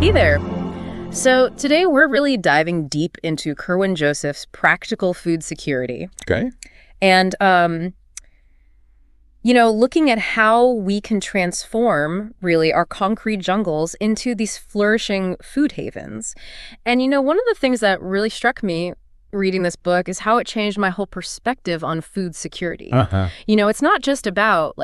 Hey there. So today we're really diving deep into Kerwin Joseph's practical food security. Okay. And, looking at how we can transform, really, our concrete jungles into these flourishing food havens. And, one of the things that really struck me reading this book is how it changed my whole perspective on food security. It's not just about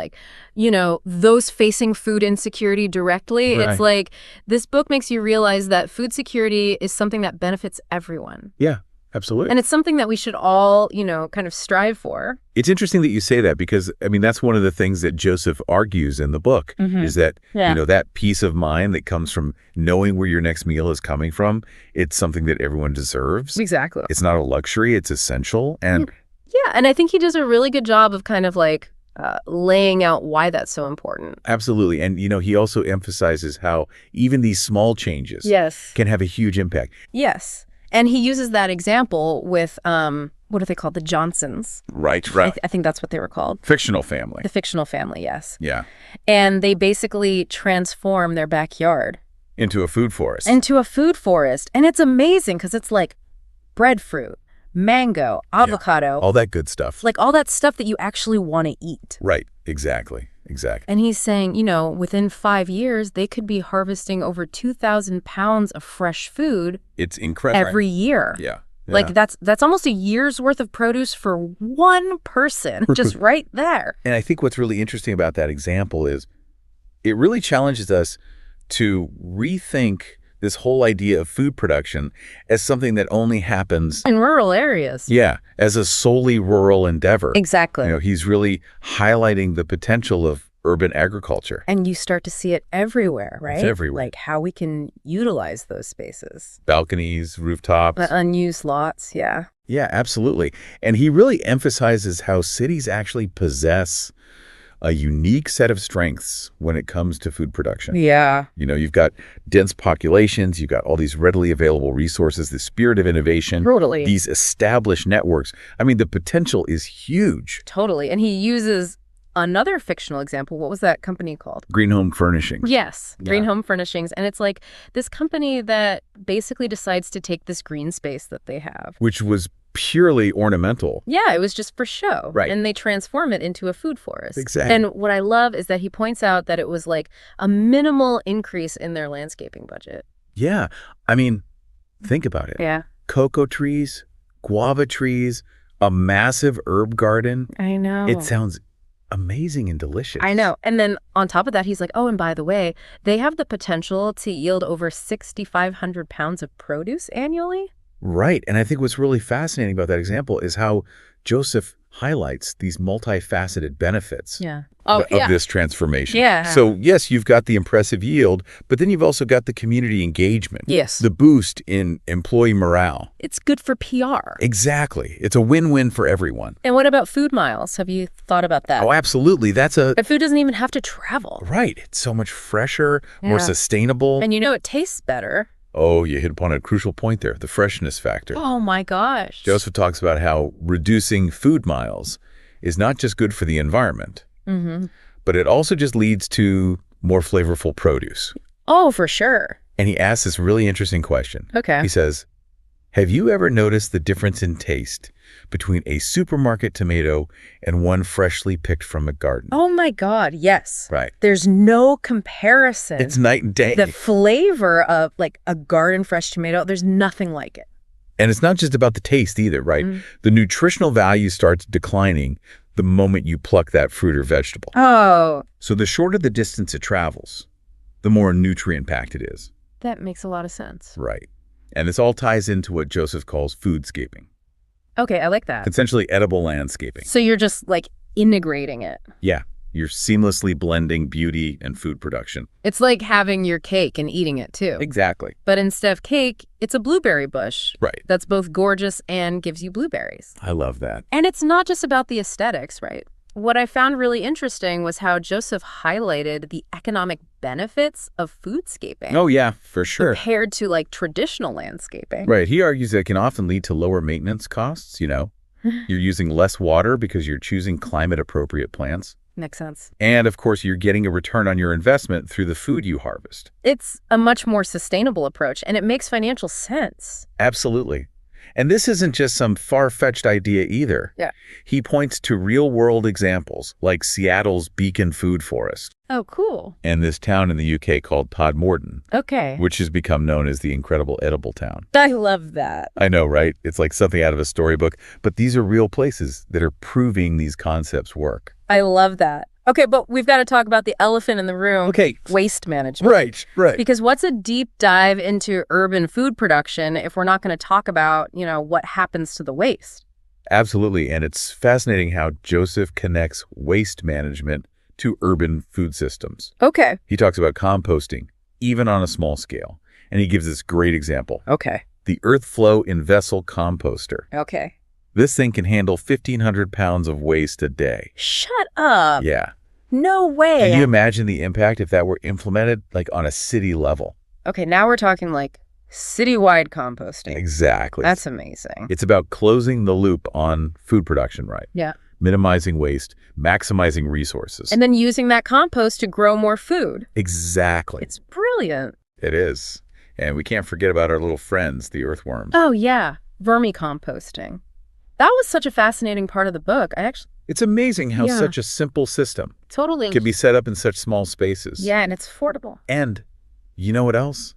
those facing food insecurity directly. Right. It's like this book makes you realize that food security is something that benefits everyone. Yeah, absolutely. And it's something that we should all, kind of strive for. It's interesting that you say that because, that's one of the things that Joseph argues in the book is that, that peace of mind that comes from knowing where your next meal is coming from, it's something that everyone deserves. Exactly. It's not a luxury, it's essential. And yeah, and I think he does a really good job of kind of like laying out why that's so important. Absolutely. And, he also emphasizes how even these small changes can have a huge impact. Yes. And he uses that example with, what are they called? The Johnsons. Right. I think that's what they were called. Fictional family. The fictional family, yes. Yeah. And they basically transform their backyard. Into a food forest. And it's amazing because it's like breadfruit, mango, avocado. All that good stuff. Like all that stuff that you actually want to eat. Right. Exactly. And he's saying, within 5 years, they could be harvesting over 2,000 pounds of fresh food. It's incredible. Every year. Yeah. Like that's almost a year's worth of produce for one person, just right there. And I think what's really interesting about that example is it really challenges us to rethink this whole idea of food production as something that only happens in rural areas. Yeah, as a solely rural endeavor. Exactly. He's really highlighting the potential of urban agriculture. And you start to see it everywhere, right? It's everywhere. Like how we can utilize those spaces. Balconies, rooftops. The unused lots, yeah. Yeah, absolutely. And he really emphasizes how cities actually possess a unique set of strengths when it comes to food production. Yeah. You've got dense populations, you've got all these readily available resources, the spirit of innovation. Totally. These established networks. The potential is huge. Totally. And he uses another fictional example. What was that company called? Green Home Furnishings. Yes, Green Home Furnishings. And it's like this company that basically decides to take this green space that they have. Which was purely ornamental. Yeah, it was just for show. Right. And they transform it into a food forest. Exactly. And what I love is that he points out that it was like a minimal increase in their landscaping budget. Yeah. Think about it. Yeah. Cocoa trees, guava trees, a massive herb garden. I know. It sounds amazing and delicious. I know. And then on top of that, he's like, oh, and by the way, they have the potential to yield over 6,500 pounds of produce annually. Right. And I think what's really fascinating about that example is how Joseph highlights these multifaceted benefits of this transformation. Yeah. So, yes, you've got the impressive yield, but then you've also got the community engagement. Yes. The boost in employee morale. It's good for PR. Exactly. It's a win-win for everyone. And what about food miles? Have you thought about that? Oh, absolutely. But food doesn't even have to travel. Right. It's so much fresher, more sustainable. And it tastes better. Oh, you hit upon a crucial point there, the freshness factor. Oh, my gosh. Joseph talks about how reducing food miles is not just good for the environment, but it also just leads to more flavorful produce. Oh, for sure. And he asks this really interesting question. Okay. He says, have you ever noticed the difference in taste between a supermarket tomato and one freshly picked from a garden? Oh, my God. Yes. Right. There's no comparison. It's night and day. The flavor of like a garden fresh tomato, there's nothing like it. And it's not just about the taste either, right? The nutritional value starts declining the moment you pluck that fruit or vegetable. Oh. So the shorter the distance it travels, the more nutrient-packed it is. That makes a lot of sense. Right. And this all ties into what Joseph calls foodscaping. Okay, I like that. Essentially edible landscaping. So you're just like integrating it. Yeah. You're seamlessly blending beauty and food production. It's like having your cake and eating it too. Exactly. But instead of cake, it's a blueberry bush. Right. That's both gorgeous and gives you blueberries. I love that. And it's not just about the aesthetics, right? What I found really interesting was how Joseph highlighted the economic benefits of foodscaping. Oh, yeah, for sure. Compared to like traditional landscaping. Right. He argues that it can often lead to lower maintenance costs, You're using less water because you're choosing climate-appropriate plants. Makes sense. And, of course, you're getting a return on your investment through the food you harvest. It's a much more sustainable approach, and it makes financial sense. Absolutely. And this isn't just some far-fetched idea either. Yeah. He points to real-world examples, like Seattle's Beacon Food Forest Oh, cool. and this town in the UK called Todmorden, Okay. which has become known as the Incredible Edible Town. I love that. I know, right? It's like something out of a storybook, but these are real places that are proving these concepts work. I love that. Okay, but we've got to talk about the elephant in the room. Okay. Waste management. Right. Because what's a deep dive into urban food production if we're not going to talk about, what happens to the waste? Absolutely. And it's fascinating how Joseph connects waste management to urban food systems. Okay. He talks about composting, even on a small scale. And he gives this great example. Okay. The Earthflow in-vessel composter. Okay. This thing can handle 1,500 pounds of waste a day. Shut up. Yeah. No way. Can you imagine the impact if that were implemented like on a city level? Okay, now we're talking like citywide composting. Exactly. That's amazing. It's about closing the loop on food production, right? Yeah. Minimizing waste, maximizing resources. And then using that compost to grow more food. Exactly. It's brilliant. It is. And we can't forget about our little friends, the earthworms. Oh, yeah. Vermicomposting. That was such a fascinating part of the book. It's amazing how Yeah. such a simple system Totally. can be set up in such small spaces. Yeah, and it's affordable. And you know what else?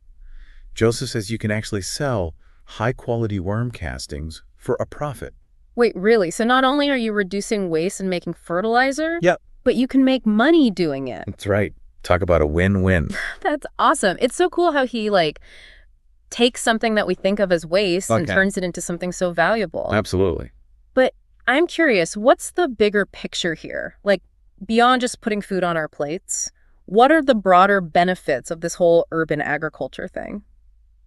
Joseph says you can actually sell high-quality worm castings for a profit. Wait, really? So not only are you reducing waste and making fertilizer, Yep. but you can make money doing it. That's right. Talk about a win-win. That's awesome. It's so cool how he takes something that we think of as waste and Okay. turns it into something so valuable. Absolutely. But I'm curious, what's the bigger picture here? Like, beyond just putting food on our plates, what are the broader benefits of this whole urban agriculture thing?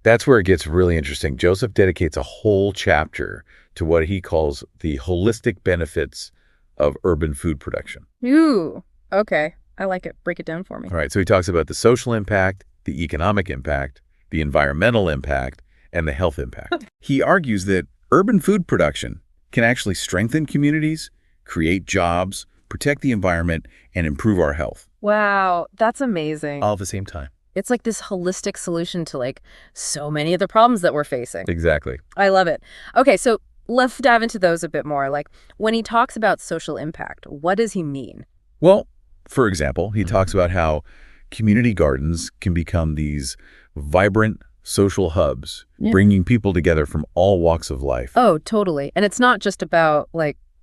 That's where it gets really interesting. Joseph dedicates a whole chapter to what he calls the holistic benefits of urban food production. Ooh, okay. I like it. Break it down for me. All right, so he talks about the social impact, the economic impact, the environmental impact, and the health impact. He argues that urban food production can actually strengthen communities, create jobs, protect the environment, and improve our health, Wow, that's amazing. all at the same time. It's like this holistic solution to so many of the problems that we're facing. Exactly. I love it. Okay, so let's dive into those a bit more. Like, when he talks about social impact, what does he mean? Well, for example, he talks about how community gardens can become these vibrant social hubs, Yeah. bringing people together from all walks of life. Oh, totally. And it's not just about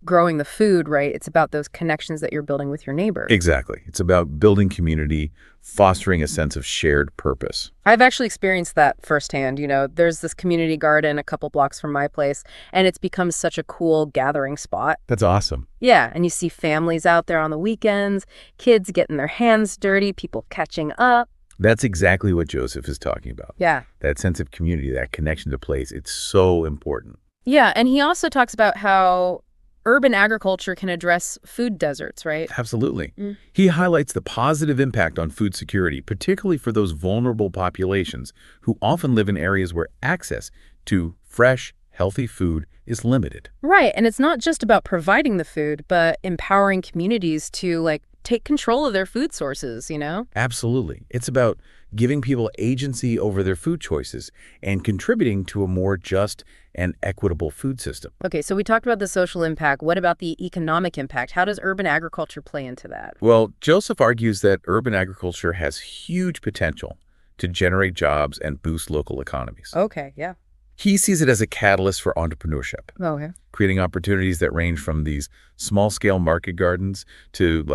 growing the food, right? It's about those connections that you're building with your neighbors. Exactly. It's about building community, fostering a sense of shared purpose. I've actually experienced that firsthand. There's this community garden a couple blocks from my place, and it's become such a cool gathering spot. That's awesome. Yeah, and you see families out there on the weekends, kids getting their hands dirty, people catching up. That's exactly what Joseph is talking about. Yeah. That sense of community, that connection to place, it's so important. Yeah, and he also talks about how urban agriculture can address food deserts, right? Absolutely. He highlights the positive impact on food security, particularly for those vulnerable populations who often live in areas where access to fresh, healthy food is limited. Right, and it's not just about providing the food, but empowering communities to take control of their food sources, Absolutely. It's about giving people agency over their food choices and contributing to a more just and equitable food system. Okay, so we talked about the social impact. What about the economic impact? How does urban agriculture play into that? Well, Joseph argues that urban agriculture has huge potential to generate jobs and boost local economies. Okay, yeah. He sees it as a catalyst for entrepreneurship, Okay. creating opportunities that range from these small-scale market gardens to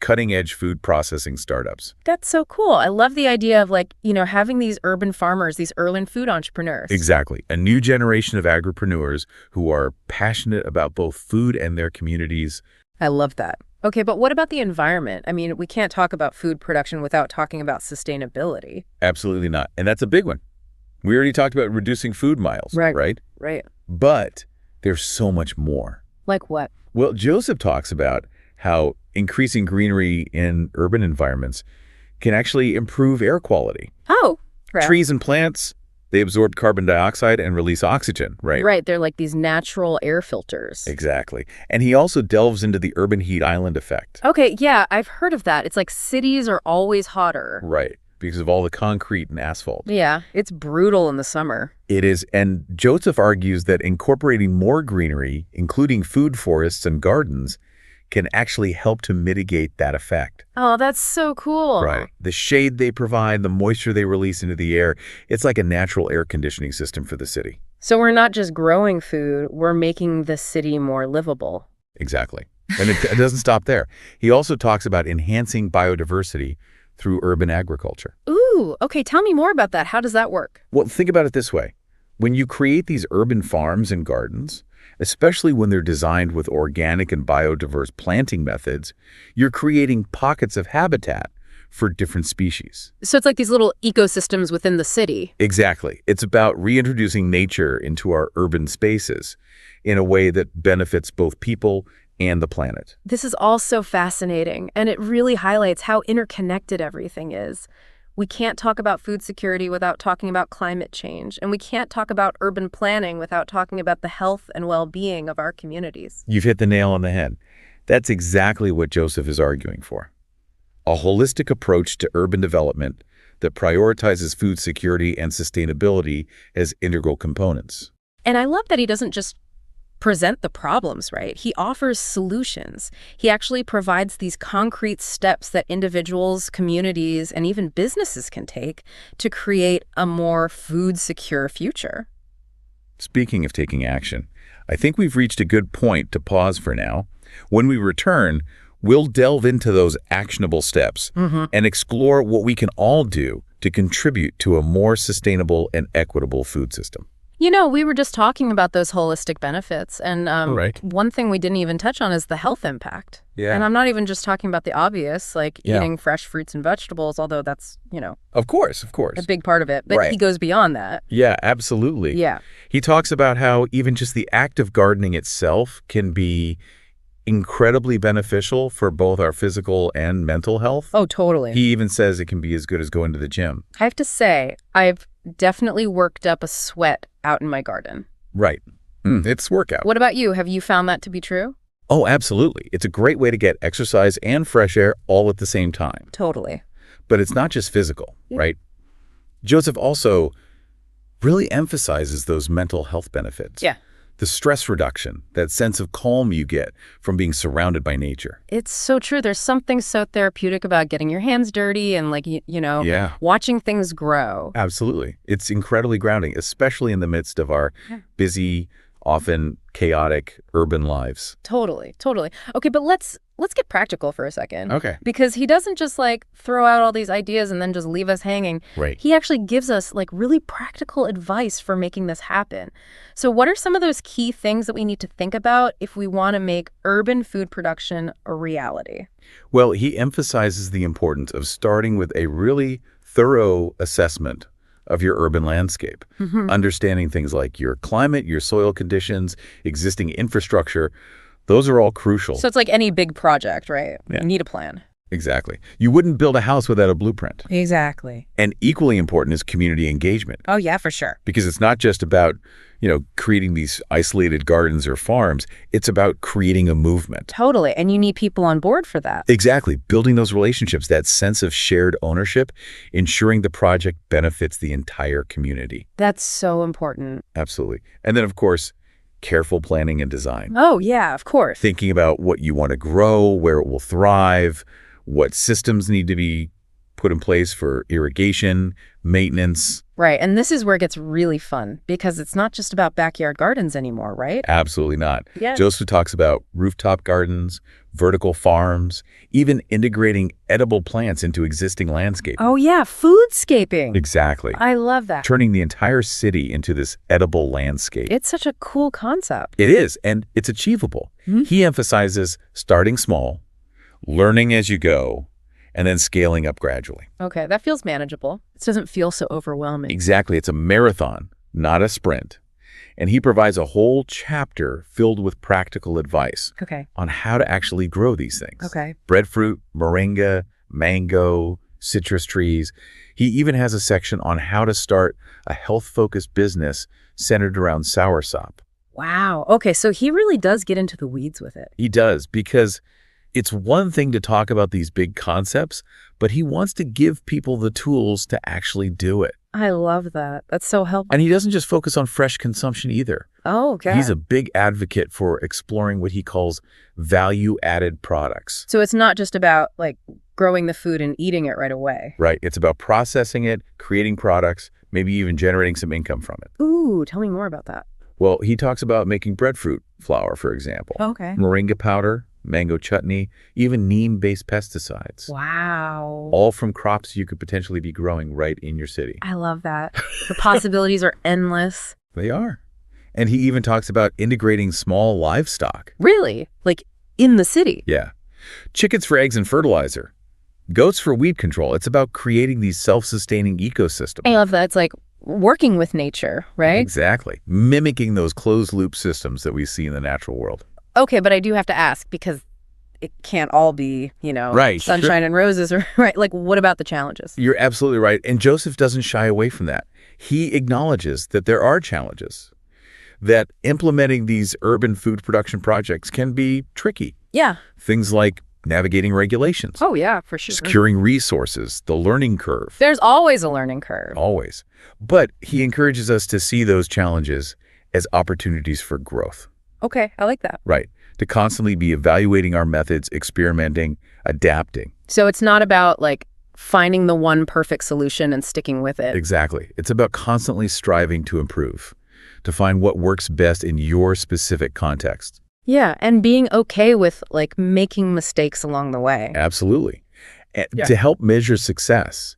cutting-edge food processing startups. That's so cool. I love the idea of having these urban farmers, these urban food entrepreneurs. Exactly. A new generation of agripreneurs who are passionate about both food and their communities. I love that. Okay, but what about the environment? I mean, we can't talk about food production without talking about sustainability. Absolutely not. And that's a big one. We already talked about reducing food miles, right? Right. But there's so much more. Like what? Well, Joseph talks about how increasing greenery in urban environments can actually improve air quality. Oh, crap. Trees and plants, They absorb carbon dioxide and release oxygen, right? Right, they're like these natural air filters. Exactly. And he also delves into the urban heat island effect. Okay, yeah, I've heard of that. It's like cities are always hotter. Right, because of all the concrete and asphalt. Yeah, it's brutal in the summer. It is, and Joseph argues that incorporating more greenery, including food forests and gardens, can actually help to mitigate that effect. Oh, that's so cool. Right. The shade they provide, the moisture they release into the air, it's like a natural air conditioning system for the city. So we're not just growing food, we're making the city more livable. Exactly. And it doesn't stop there. He also talks about enhancing biodiversity through urban agriculture. Ooh, okay, tell me more about that. How does that work? Well, think about it this way. When you create these urban farms and gardens, especially when they're designed with organic and biodiverse planting methods, you're creating pockets of habitat for different species. So it's like these little ecosystems within the city. Exactly. It's about reintroducing nature into our urban spaces in a way that benefits both people and the planet. This is all so fascinating, and it really highlights how interconnected everything is. We can't talk about food security without talking about climate change, and we can't talk about urban planning without talking about the health and well-being of our communities. You've hit the nail on the head. That's exactly what Joseph is arguing for. A holistic approach to urban development that prioritizes food security and sustainability as integral components. And I love that he doesn't just present the problems, right? He offers solutions. He actually provides these concrete steps that individuals, communities, and even businesses can take to create a more food-secure future. Speaking of taking action, I think we've reached a good point to pause for now. When we return, we'll delve into those actionable steps and explore what we can all do to contribute to a more sustainable and equitable food system. You know, we were just talking about those holistic benefits, and Right. one thing we didn't even touch on is the health impact. Yeah. And I'm not even just talking about the obvious, like Yeah. eating fresh fruits and vegetables, although that's, Of course. a big part of it. But Right. he goes beyond that. Yeah, absolutely. Yeah. He talks about how even just the act of gardening itself can be incredibly beneficial for both our physical and mental health. Oh, totally. He even says it can be as good as going to the gym. I have to say, I've definitely worked up a sweat out in my garden. Right. It's workout. What about you? Have you found that to be true? Oh, absolutely. It's a great way to get exercise and fresh air all at the same time. Totally. But it's not just physical, right? Joseph also really emphasizes those mental health benefits. Yeah. The stress reduction, that sense of calm you get from being surrounded by nature. It's so true. There's something so therapeutic about getting your hands dirty and Yeah. watching things grow. Absolutely. It's incredibly grounding, especially in the midst of our busy, often chaotic urban lives. Totally, totally. Okay, but let's get practical for a second. Okay. Because he doesn't just throw out all these ideas and then just leave us hanging. Right. He actually gives us really practical advice for making this happen. So what are some of those key things that we need to think about if we want to make urban food production a reality? Well, he emphasizes the importance of starting with a really thorough assessment of your urban landscape, understanding things like your climate, your soil conditions, existing infrastructure. Those are all crucial. So it's like any big project, right? Yeah. You need a plan. Exactly. You wouldn't build a house without a blueprint. Exactly. And equally important is community engagement. Oh, yeah, for sure. Because it's not just about, creating these isolated gardens or farms. It's about creating a movement. Totally. And you need people on board for that. Exactly. Building those relationships, that sense of shared ownership, ensuring the project benefits the entire community. That's so important. Absolutely. And then, of course, careful planning and design. Oh, yeah, of course. Thinking about what you want to grow, where it will thrive, what systems need to be put in place for irrigation, maintenance. Right. And this is where it gets really fun because it's not just about backyard gardens anymore, right? Absolutely not. Yeah. Joseph talks about rooftop gardens, vertical farms, even integrating edible plants into existing landscape. Oh, yeah. Foodscaping. Exactly. I love that. Turning the entire city into this edible landscape. It's such a cool concept. It is, and it's achievable. He emphasizes starting small, learning as you go, and then scaling up gradually. Okay, that feels manageable. It doesn't feel so overwhelming. Exactly. It's a marathon, not a sprint. And he provides a whole chapter filled with practical advice Okay. on how to actually grow these things. Okay. Breadfruit, moringa, mango, citrus trees. He even has a section on how to start a health-focused business centered around soursop. Wow. Okay, so he really does get into the weeds with it. He does, because it's one thing to talk about these big concepts, but he wants to give people the tools to actually do it. I love that. That's so helpful. And he doesn't just focus on fresh consumption either. Oh, okay. He's a big advocate for exploring what he calls value-added products. So it's not just about, like, growing the food and eating it right away. Right. It's about processing it, creating products, maybe even generating some income from it. Ooh, tell me more about that. Well, he talks about making breadfruit flour, for example. Okay. Moringa powder, mango chutney, even neem-based pesticides. Wow. All from crops you could potentially be growing right in your city. I love that. The possibilities are endless. They are. And he even talks about integrating small livestock. Really? Like, in the city? Yeah. Chickens for eggs and fertilizer. Goats for weed control. It's about creating these self-sustaining ecosystems. I love that. It's like working with nature, right? Exactly. Mimicking those closed-loop systems that we see in the natural world. Okay, but I do have to ask, because it can't all be, Right, sunshine and roses, right? Like, what about the challenges? You're absolutely right. And Joseph doesn't shy away from that. He acknowledges that there are challenges, that implementing these urban food production projects can be tricky. Yeah. Things like navigating regulations. Oh, yeah, for sure. Securing resources, the learning curve. There's always a learning curve. Always. But he encourages us to see those challenges as opportunities for growth. Okay, I like that. Right. To constantly be evaluating our methods, experimenting, adapting. So it's not about, like, finding the one perfect solution and sticking with it. Exactly. It's about constantly striving to improve, to find what works best in your specific context. Yeah, and being okay with, like, making mistakes along the way. Absolutely. And to help measure success,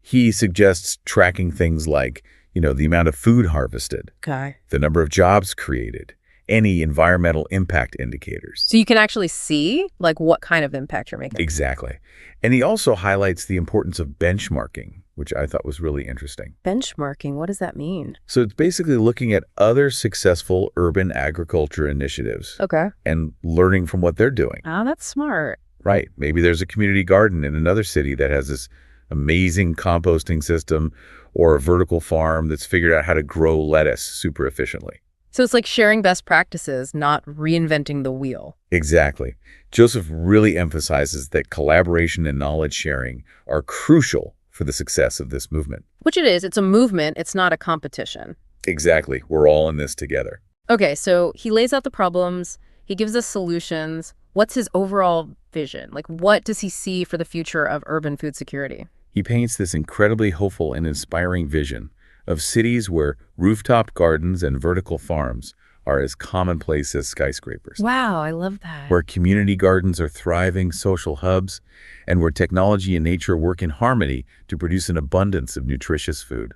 he suggests tracking things like, the amount of food harvested, Okay. the number of jobs created, any environmental impact indicators. So you can actually see, like, what kind of impact you're making. Exactly. And he also highlights the importance of benchmarking, which I thought was really interesting. Benchmarking, what does that mean? So it's basically looking at other successful urban agriculture initiatives Okay. and learning from what they're doing. Oh, that's smart. Right. Maybe there's a community garden in another city that has this amazing composting system, or a vertical farm that's figured out how to grow lettuce super efficiently. So it's like sharing best practices, not reinventing the wheel. Exactly. Joseph really emphasizes that collaboration and knowledge sharing are crucial for the success of this movement. Which it is. It's a movement. It's not a competition. Exactly. We're all in this together. Okay, so he lays out the problems. He gives us solutions. What's his overall vision? Like, what does he see for the future of urban food security? He paints this incredibly hopeful and inspiring vision of cities where rooftop gardens and vertical farms are as commonplace as skyscrapers. Wow, I love that. Where community gardens are thriving social hubs, and where technology and nature work in harmony to produce an abundance of nutritious food.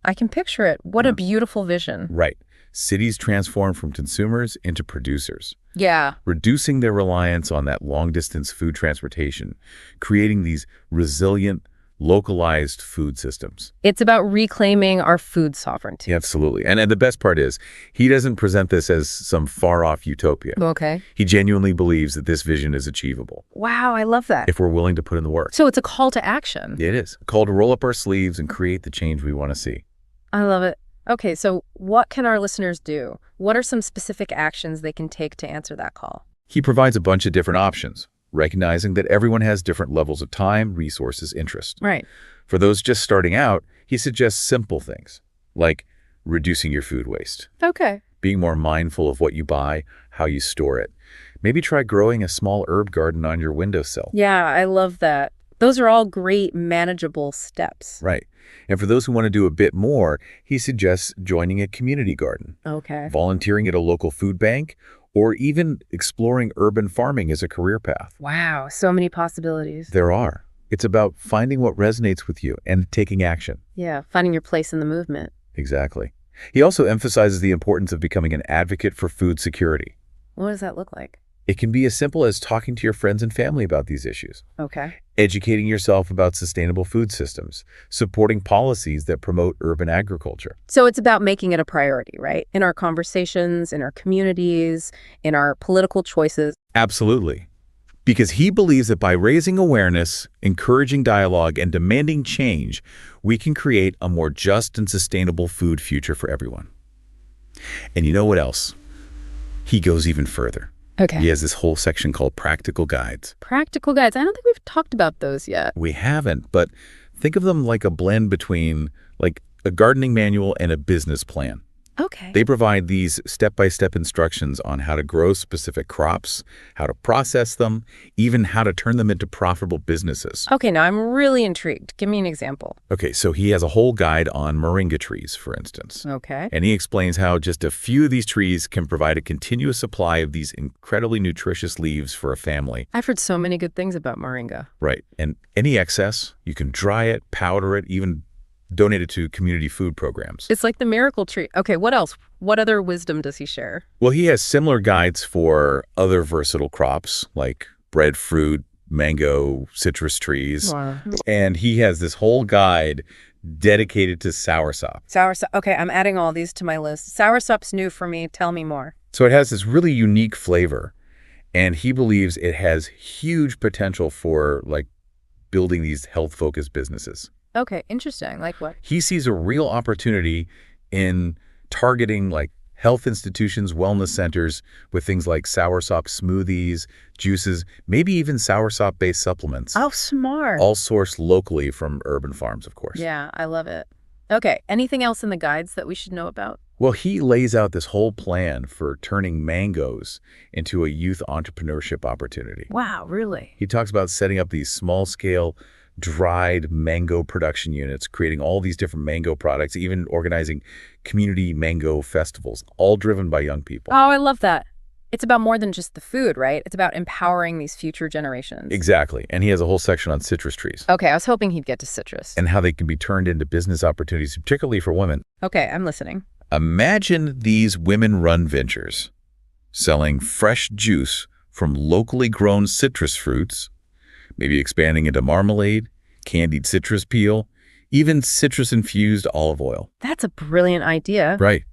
I can picture it. What a beautiful vision. Right. Cities transform from consumers into producers. Yeah. Reducing their reliance on that long-distance food transportation, creating these resilient, localized food systems. It's about reclaiming our food sovereignty. Yeah, absolutely. And the best part is, he doesn't present this as some far-off utopia. Okay. He genuinely believes that this vision is achievable. Wow, I love that. If we're willing to put in the work. So it's a call to action. It is. A call to roll up our sleeves and create the change we want to see. I love it. Okay, so what can our listeners do? What are some specific actions they can take to answer that call? He provides a bunch of different options, recognizing that everyone has different levels of time, resources, interest. Right. For those just starting out, he suggests simple things, like reducing your food waste, Okay. being more mindful of what you buy, how you store it. Maybe try growing a small herb garden on your windowsill. Yeah, I love that. Those are all great, manageable steps. Right. And for those who want to do a bit more, he suggests joining a community garden, Okay. volunteering at a local food bank, or even exploring urban farming as a career path. Wow, so many possibilities. There are. It's about finding what resonates with you and taking action. Yeah, finding your place in the movement. Exactly. He also emphasizes the importance of becoming an advocate for food security. What does that look like? It can be as simple as talking to your friends and family about these issues, Okay. educating yourself about sustainable food systems, supporting policies that promote urban agriculture. So it's about making it a priority, right? In our conversations, in our communities, in our political choices. Absolutely. Because he believes that by raising awareness, encouraging dialogue, and demanding change, we can create a more just and sustainable food future for everyone. And you know what else? He goes even further. Okay. He has this whole section called Practical Guides. Practical guides. I don't think we've talked about those yet. We haven't, but think of them like a blend between like a gardening manual and a business plan. Okay. They provide these step-by-step instructions on how to grow specific crops, how to process them, even how to turn them into profitable businesses. Okay, now I'm really intrigued. Give me an example. Okay, so he has a whole guide on moringa trees, for instance. Okay. And he explains how just a few of these trees can provide a continuous supply of these incredibly nutritious leaves for a family. I've heard so many good things about moringa. Right. And any excess, you can dry it, powder it, even donate it to community food programs. It's like the miracle tree. Okay, what else? What other wisdom does he share? Well, he has similar guides for other versatile crops like breadfruit, mango, citrus trees. Wow. And he has this whole guide dedicated to soursop. Soursop. Okay, I'm adding all these to my list. Soursop's new for me. Tell me more. So it has this really unique flavor, and he believes it has huge potential for like building these health-focused businesses. Okay, interesting. Like what? He sees a real opportunity in targeting like health institutions, wellness centers with things like soursop smoothies, juices, maybe even soursop-based supplements. Oh, smart. All sourced locally from urban farms, of course. Yeah, I love it. Okay, anything else in the guides that we should know about? Well, he lays out this whole plan for turning mangoes into a youth entrepreneurship opportunity. Wow, really? He talks about setting up these small-scale dried mango production units, creating all these different mango products, even organizing community mango festivals, all driven by young people. Oh, I love that. It's about more than just the food, right? It's about empowering these future generations. Exactly. And he has a whole section on citrus trees. Okay, I was hoping he'd get to citrus. And how they can be turned into business opportunities, particularly for women. Okay, I'm listening. Imagine these women-run ventures selling fresh juice from locally grown citrus fruits, maybe expanding into marmalade, candied citrus peel, even citrus-infused olive oil. That's a brilliant idea. Right.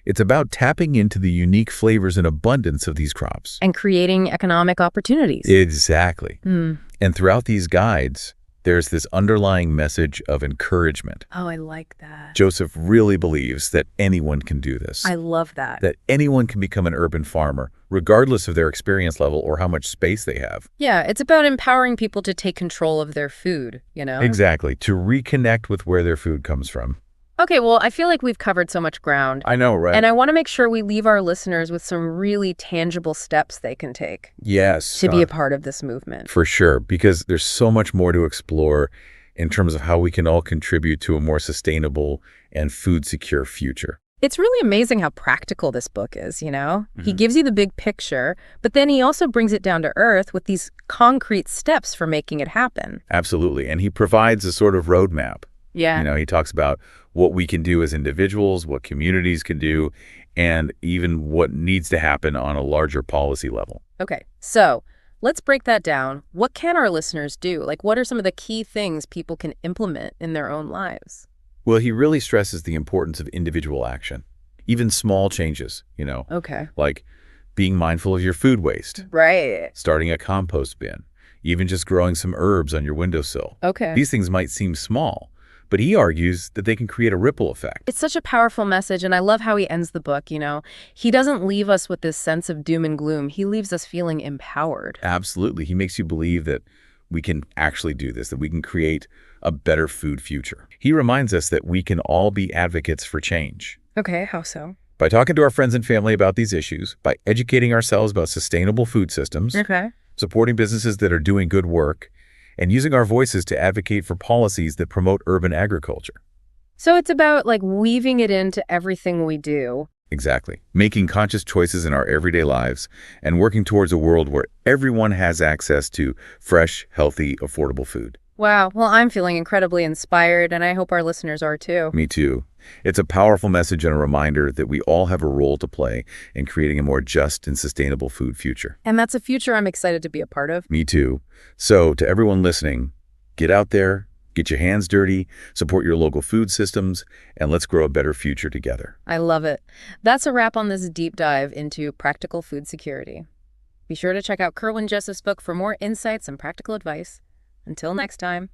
It's about tapping into the unique flavors and abundance of these crops. And creating economic opportunities. Exactly. And throughout these guides, there's this underlying message of encouragement. Oh, I like that. Joseph really believes that anyone can do this. I love that. That anyone can become an urban farmer, regardless of their experience level or how much space they have. Yeah, it's about empowering people to take control of their food, you know? Exactly, to reconnect with where their food comes from. Okay, well, I feel like we've covered so much ground. I know, right? And I want to make sure we leave our listeners with some really tangible steps they can take. Yes. To be a part of this movement. For sure, because there's so much more to explore in terms of how we can all contribute to a more sustainable and food-secure future. It's really amazing how practical this book is, you know? He gives you the big picture, but then he also brings it down to earth with these concrete steps for making it happen. Absolutely, and he provides a sort of roadmap. Yeah. You know, he talks about what we can do as individuals, what communities can do, and even what needs to happen on a larger policy level. Okay, so let's break that down. What can our listeners do? Like, what are some of the key things people can implement in their own lives? Well, he really stresses the importance of individual action, even small changes, you know. Okay. Like being mindful of your food waste. Right. Starting a compost bin. Even just growing some herbs on your windowsill. Okay. These things might seem small, but he argues that they can create a ripple effect. It's such a powerful message, and I love how he ends the book, you know. He doesn't leave us with this sense of doom and gloom. He leaves us feeling empowered. Absolutely. He makes you believe that we can actually do this, that we can create a better food future. He reminds us that we can all be advocates for change. Okay, how so? By talking to our friends and family about these issues, by educating ourselves about sustainable food systems, supporting businesses that are doing good work, and using our voices to advocate for policies that promote urban agriculture. So it's about like weaving it into everything we do. Exactly. Making conscious choices in our everyday lives and working towards a world where everyone has access to fresh, healthy, affordable food. Wow. Well, I'm feeling incredibly inspired, and I hope our listeners are too. Me too. It's a powerful message and a reminder that we all have a role to play in creating a more just and sustainable food future. And that's a future I'm excited to be a part of. Me too. So to everyone listening, get out there, get your hands dirty, support your local food systems, and let's grow a better future together. I love it. That's a wrap on this deep dive into practical food security. Be sure to check out Kerwin Joseph's book for more insights and practical advice. Until next time.